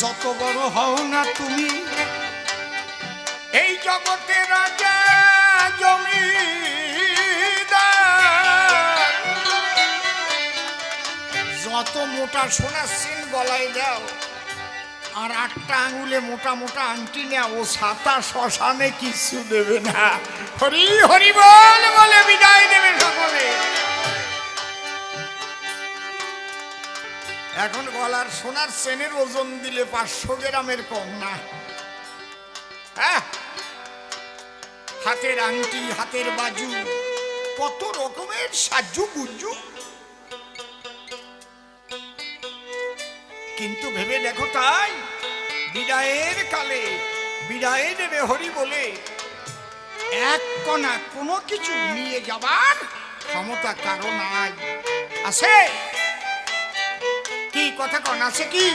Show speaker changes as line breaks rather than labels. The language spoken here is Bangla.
যত বড় হও না তুমি এই জগতে রাজা জমিদার, যত মোটা সোনার চেন গলায় দাও আর 8টা আঙুলে মোটা মোটা আংটি নেও, ও ছাতা শ্মশানে কিছু দেবে না। হরি হরি বল বলে বিদায় দেবে সকলে। এখন গলার সোনার চেনের ওজন দিলে 500 গ্রামের কম না। হ্যাঁ, হাতের আংটি, হাতের বাজু, কত রকমের সাজু গুজু, কিন্তু ভেবে দেখো তাই বিদায়ের কালে বিদায় দেবে হরি বলে এক কণা কোনো কিছু নিয়ে যাবার ক্ষমতা কারো নাই। আছে কি কথা কন? আছে কি?